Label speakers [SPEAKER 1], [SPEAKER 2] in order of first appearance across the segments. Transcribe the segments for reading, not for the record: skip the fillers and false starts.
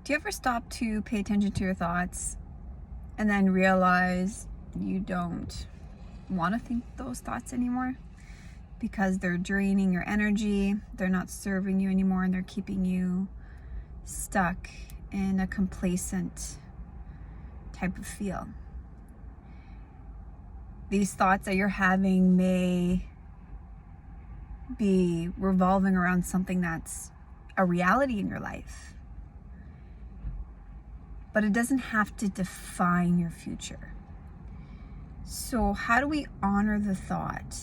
[SPEAKER 1] Do you ever stop to pay attention to your thoughts and then realize you don't want to think those thoughts anymore because they're draining your energy, they're not serving you anymore, and they're keeping you stuck in a complacent type of feel? These thoughts that you're having may be revolving around something that's a reality in your life, but it doesn't have to define your future. So how do we honor the thought,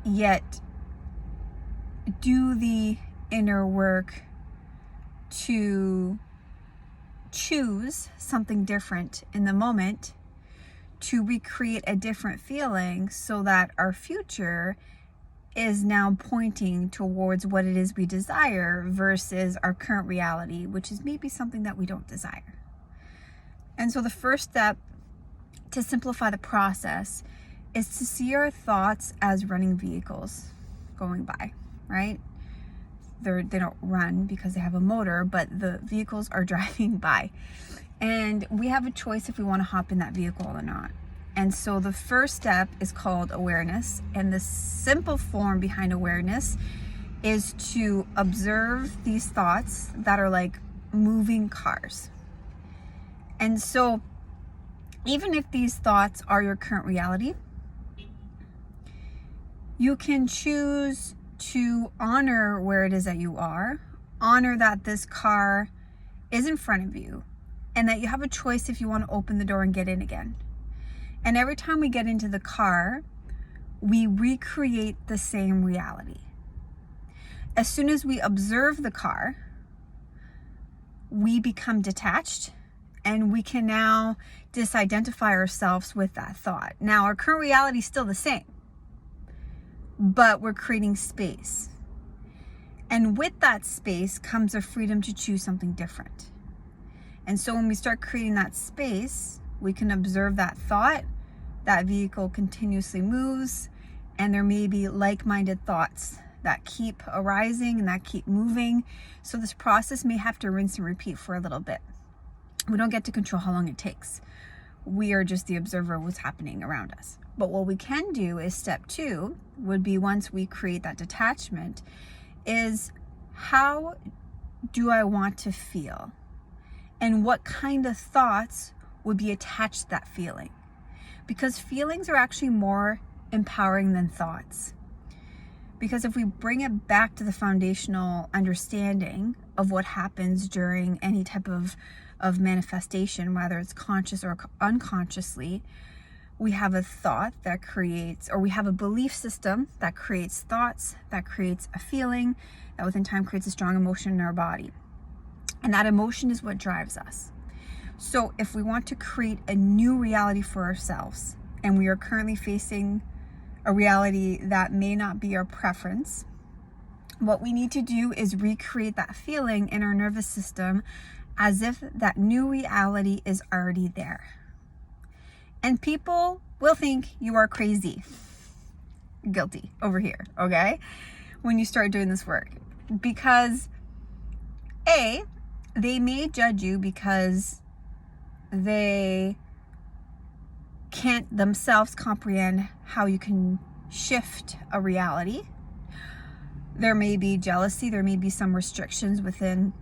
[SPEAKER 1] yet do the inner work to choose something different in the moment, to recreate a different feeling so that our future is now pointing towards what it is we desire versus our current reality, which is maybe something that we don't desire. And so the first step to simplify the process is to see our thoughts as running vehicles going by, right? They don't run because they have a motor, but the vehicles are driving by. And we have a choice if we want to hop in that vehicle or not. And so the first step is called awareness. And the simple form behind awareness is to observe these thoughts that are like moving cars. And so even if these thoughts are your current reality, you can choose to honor where it is that you are, honor that this car is in front of you, and that you have a choice if you want to open the door and get in again. And every time we get into the car, we recreate the same reality. As soon as we observe the car, we become detached, and we can now disidentify ourselves with that thought. Now, our current reality is still the same, but we're creating space. And with that space comes a freedom to choose something different. And so when we start creating that space, we can observe that thought. That vehicle continuously moves, and there may be like-minded thoughts that keep arising and that keep moving. So this process may have to rinse and repeat for a little bit. We don't get to control how long it takes. We are just the observer of what's happening around us. But what we can do is step 2 would be, once we create that detachment, is how do I want to feel? And what kind of thoughts would be attached to that feeling? Because feelings are actually more empowering than thoughts. Because if we bring it back to the foundational understanding of what happens during any type of manifestation, whether it's conscious or unconsciously, we have a thought that creates, or we have a belief system that creates thoughts, that creates a feeling, that within time creates a strong emotion in our body. And that emotion is what drives us. So if we want to create a new reality for ourselves, and we are currently facing a reality that may not be our preference, what we need to do is recreate that feeling in our nervous system as if that new reality is already there. And people will think you are crazy. Guilty over here, okay? When you start doing this work. Because A, they may judge you because they can't themselves comprehend how you can shift a reality. There may be jealousy, there may be some restrictions within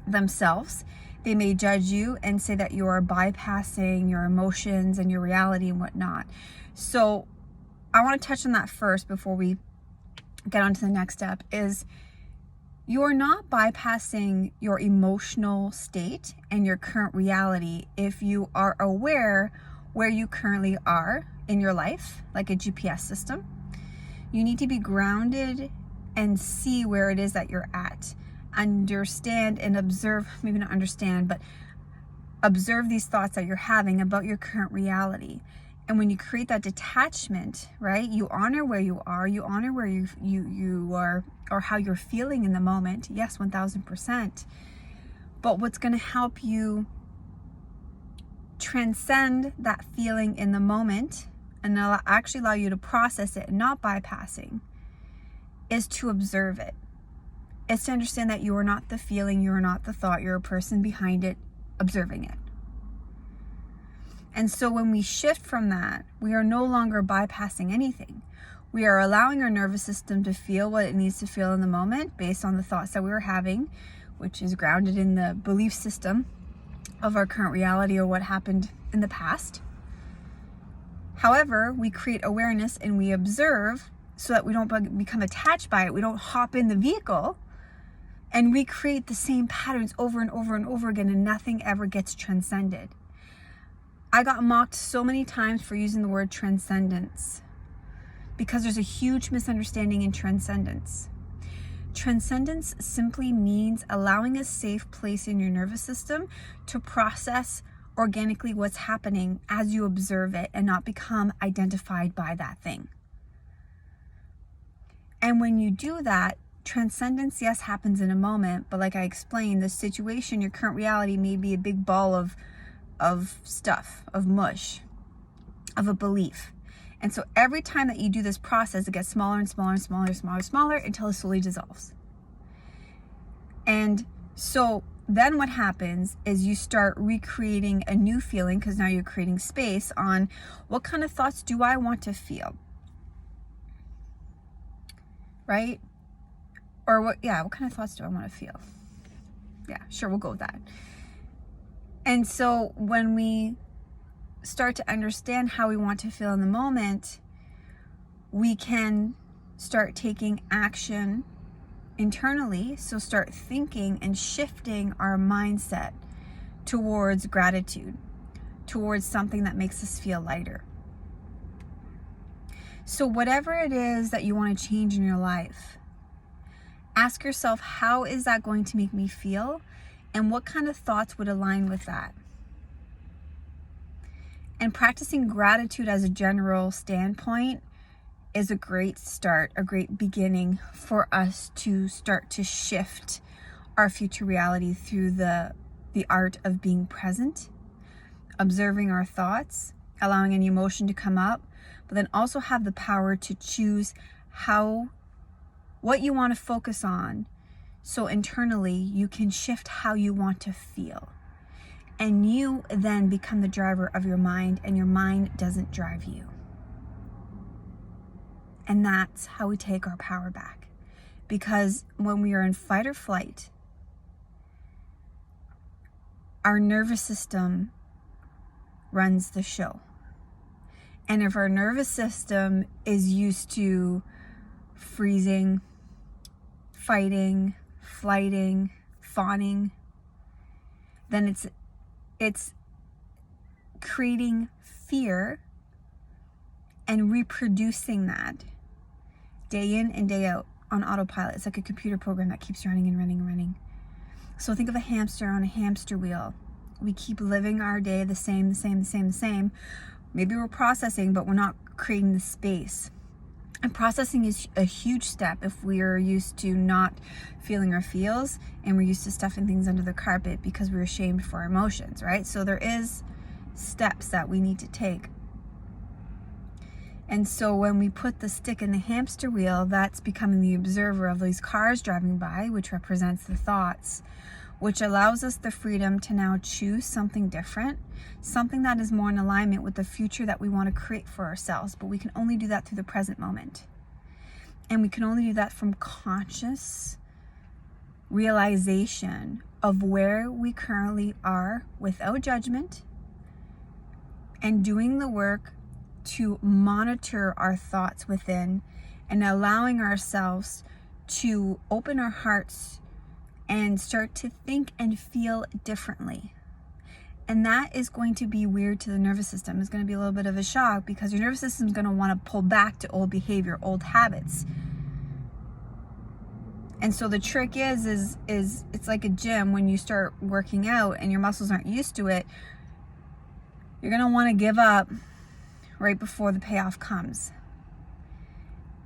[SPEAKER 1] themselves. They may judge you and say that you are bypassing your emotions and your reality and whatnot. So I want to touch on that first before we get on to the next step. Is you're not bypassing your emotional state and your current reality if you are aware where you currently are in your life, like a GPS system. You need to be grounded and see where it is that you're at. Understand and observe, maybe not understand, but observe these thoughts that you're having about your current reality. And when you create that detachment, right, you honor where you are, you honor where you are, or how you're feeling in the moment. Yes, 1000%. But what's going to help you transcend that feeling in the moment and actually allow you to process it and not bypassing is to observe it. It's to understand that you are not the feeling, you are not the thought, you're a person behind it, observing it. And so when we shift from that, we are no longer bypassing anything. We are allowing our nervous system to feel what it needs to feel in the moment based on the thoughts that we were having, which is grounded in the belief system of our current reality or what happened in the past. However, we create awareness and we observe so that we don't become attached by it. We don't hop in the vehicle and recreate the same patterns over and over and over again, and nothing ever gets transcended. I got mocked so many times for using the word transcendence because there's a huge misunderstanding in transcendence. Transcendence simply means allowing a safe place in your nervous system to process organically what's happening as you observe it and not become identified by that thing. And when you do that, transcendence, yes, happens in a moment, but like I explained, the situation, your current reality may be a big ball of stuff, of mush, of a belief. And so every time that you do this process, it gets smaller and smaller and smaller and smaller and smaller until it slowly dissolves. And so then what happens is you start recreating a new feeling, because now you're creating space on what kind of thoughts do I want to feel, right? Or what kind of thoughts do I want to feel? Yeah, sure, we'll go with that. And so when we start to understand how we want to feel in the moment, we can start taking action internally. So start thinking and shifting our mindset towards gratitude, towards something that makes us feel lighter. So whatever it is that you want to change in your life, ask yourself, how is that going to make me feel? And what kind of thoughts would align with that? And practicing gratitude as a general standpoint is a great start, a great beginning for us to start to shift our future reality through the art of being present, observing our thoughts, allowing any emotion to come up, but then also have the power to choose what you want to focus on. So internally, you can shift how you want to feel. And you then become the driver of your mind, and your mind doesn't drive you. And that's how we take our power back. Because when we are in fight or flight, our nervous system runs the show. And if our nervous system is used to freezing, fighting, flighting, fawning, then it's creating fear and reproducing that day in and day out on autopilot. It's like a computer program that keeps running and running and running. So think of a hamster on a hamster wheel. We keep living our day the same. Maybe we're processing, but we're not creating the space. And processing is a huge step if we are used to not feeling our feels, and we're used to stuffing things under the carpet because we're ashamed for our emotions, right? So there is steps that we need to take. And so when we put the stick in the hamster wheel, that's becoming the observer of these cars driving by, which represents the thoughts, which allows us the freedom to now choose something different, something that is more in alignment with the future that we want to create for ourselves. But we can only do that through the present moment. And we can only do that from conscious realization of where we currently are without judgment, and doing the work to monitor our thoughts within, and allowing ourselves to open our hearts and start to think and feel differently. And that is going to be weird to the nervous system. It's going to be a little bit of a shock, because your nervous system is going to want to pull back to old behavior, old habits. And so the trick is it's like a gym. When you start working out and your muscles aren't used to it, you're going to want to give up right before the payoff comes.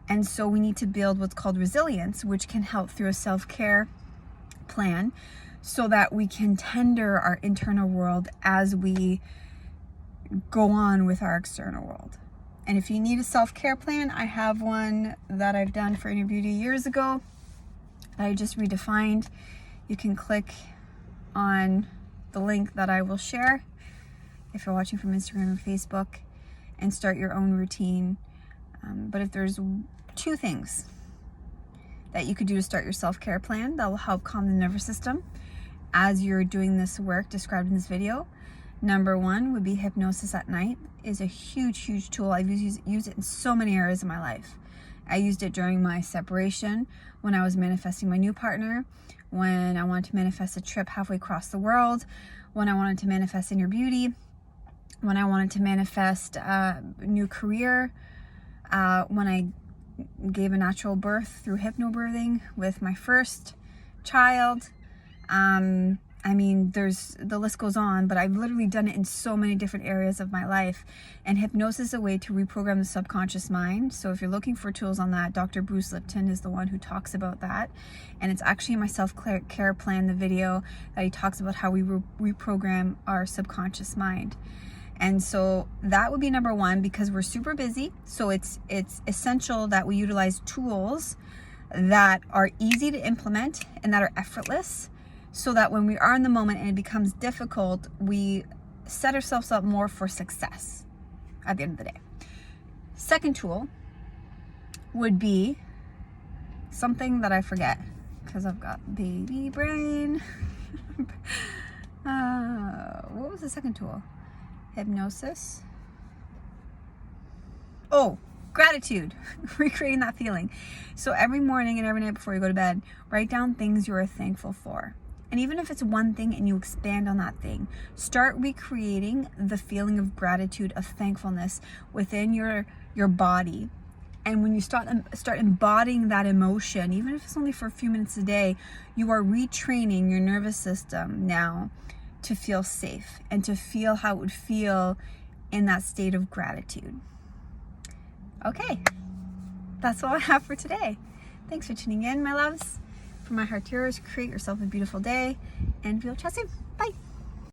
[SPEAKER 1] And so we need to build what's called resilience, which can help through a self-care plan, so that we can tender our internal world as we go on with our external world. And if you need a self-care plan, I have one that I've done for Inner Beauty years ago. that I just redefined. You can click on the link that I will share if you're watching from Instagram or Facebook and start your own routine. But if there's 2 things that you could do to start your self-care plan that will help calm the nervous system as you're doing this work described in this video, number 1 would be hypnosis at night. Is a huge tool. I've used it in so many areas of my life. I used it during my separation, when I was manifesting my new partner, when I wanted to manifest a trip halfway across the world, when I wanted to manifest inner beauty, when I wanted to manifest a new career, when I gave a natural birth through hypnobirthing with my first child. I mean, the list goes on, but I've literally done it in so many different areas of my life. And hypnosis is a way to reprogram the subconscious mind. So if you're looking for tools on that, Dr. Bruce Lipton is the one who talks about that. And it's actually in my self-care plan, the video that he talks about how we reprogram our subconscious mind. And so that would be number 1, because we're super busy. So it's essential that we utilize tools that are easy to implement and that are effortless, so that when we are in the moment and it becomes difficult, we set ourselves up more for success at the end of the day. Second tool would be something that I forget because I've got baby brain. What was the second tool? Hypnosis. Oh, gratitude. Recreating that feeling. So every morning and every night before you go to bed, write down things you are thankful for. And even if it's one thing and you expand on that thing, start recreating the feeling of gratitude, of thankfulness within your body. And when you start embodying that emotion, even if it's only for a few minutes a day, you are retraining your nervous system now to feel safe and to feel how it would feel in that state of gratitude. Okay, that's all I have for today. Thanks for tuning in, my loves. From my heart to yours, create yourself a beautiful day, and we'll chat soon. Bye.